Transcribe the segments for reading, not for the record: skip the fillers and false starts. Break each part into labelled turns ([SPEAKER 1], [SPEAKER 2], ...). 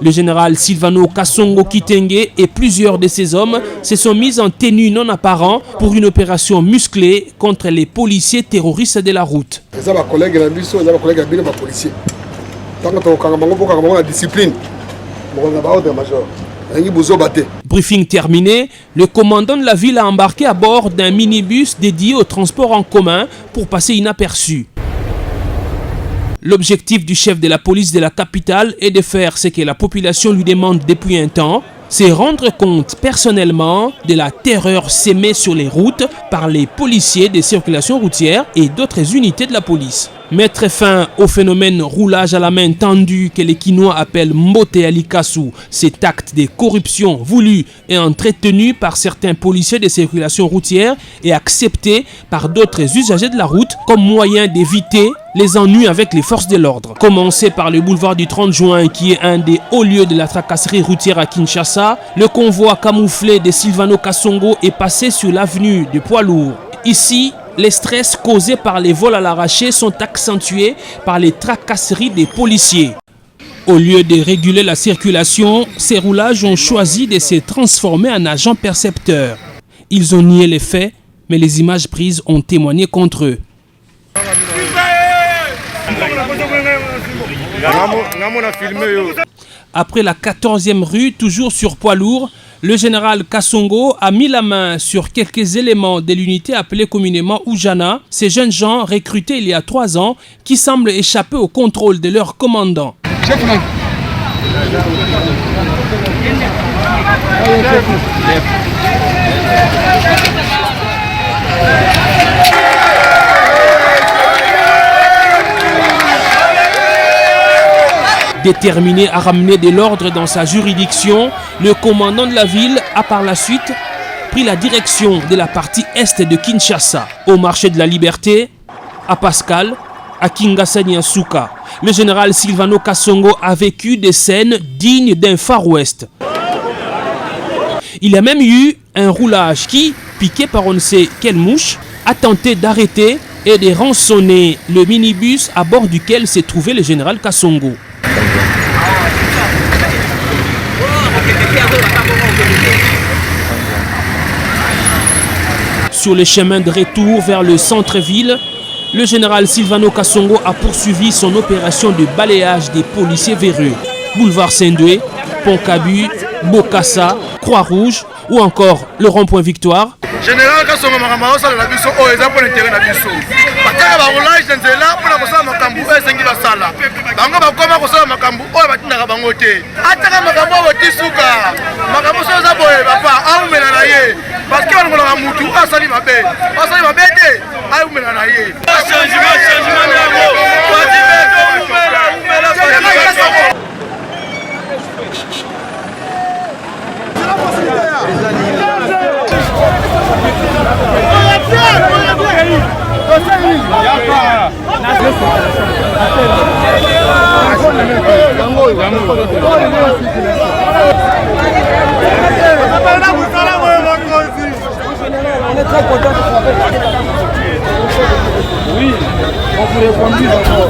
[SPEAKER 1] Le général Silvano Kasongo Kitenge et plusieurs de ses hommes se sont mis en tenue non apparente pour une opération musclée contre les policiers terroristes de la route. Briefing terminé, le commandant de la ville a embarqué à bord d'un minibus dédié au transport en commun pour passer inaperçu. L'objectif du chef de la police de la capitale est de faire ce que la population lui demande depuis un temps, c'est rendre compte personnellement de la terreur sémée sur les routes par les policiers des circulations routières et d'autres unités de la police. Mettre fin au phénomène roulage à la main tendue que les Kinois appellent Mbote Alikasu, cet acte de corruption voulu et entretenu par certains policiers des circulations routières et accepté par d'autres usagers de la route comme moyen d'éviter les ennuis avec les forces de l'ordre. Commencé par le boulevard du 30 juin qui est un des hauts lieux de la tracasserie routière à Kinshasa, le convoi camouflé de Silvano Kasongo est passé sur l'avenue de Poids Lourd. Ici, les stress causés par les vols à l'arraché sont accentués par les tracasseries des policiers. Au lieu de réguler la circulation, ces roulages ont choisi de se transformer en agents percepteurs. Ils ont nié les faits, mais les images prises ont témoigné contre eux. Après la 14e rue, toujours sur Poids Lourd, le général Kasongo a mis la main sur quelques éléments de l'unité appelée communément Oujana, ces jeunes gens recrutés il y a 3 ans qui semblent échapper au contrôle de leur commandant. Déterminé à ramener de l'ordre dans sa juridiction, le commandant de la ville a par la suite pris la direction de la partie est de Kinshasa, au marché de la Liberté, à Pascal, à Kingasani-Asuka. Le général Silvano Kasongo a vécu des scènes dignes d'un Far West. Il y a même eu un roulage qui, piqué par on ne sait quelle mouche, a tenté d'arrêter et de rançonner le minibus à bord duquel s'est trouvé le général Kasongo. Sur le chemin de retour vers le centre-ville, le général Silvano Kasongo a poursuivi son opération de balayage des policiers véreux. Boulevard Saint-Doué, Pont-Cabu, Bokassa, Croix-Rouge ou encore le rond-point Victoire.
[SPEAKER 2] Général Kasongo Makamao la biso o eza pour l'intérêt na biso. Bataka ba roulage nzela pour na kosala makambu esengi basala. Bango bakoma kosala makambu o batinaka bango te. Ataka makambu o tisuka. Makambu so za boye papa aumela na ye. Parce que on a mutu asali mabe. Asali mabe te aumela na ye. Changement na go. Wadi beto umela.
[SPEAKER 3] On est très content de travailler. Oui, on vous répond plus encore.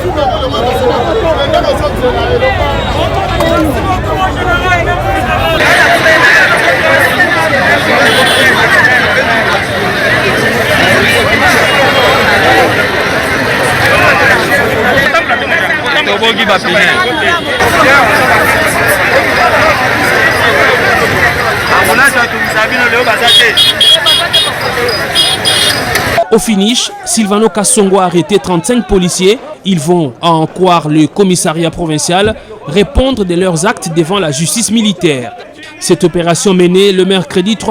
[SPEAKER 1] Au finish, Silvano Kasongo a arrêté 35 policiers. Ils vont, à en croire le commissariat provincial, répondre de leurs actes devant la justice militaire. Cette opération menée le mercredi 3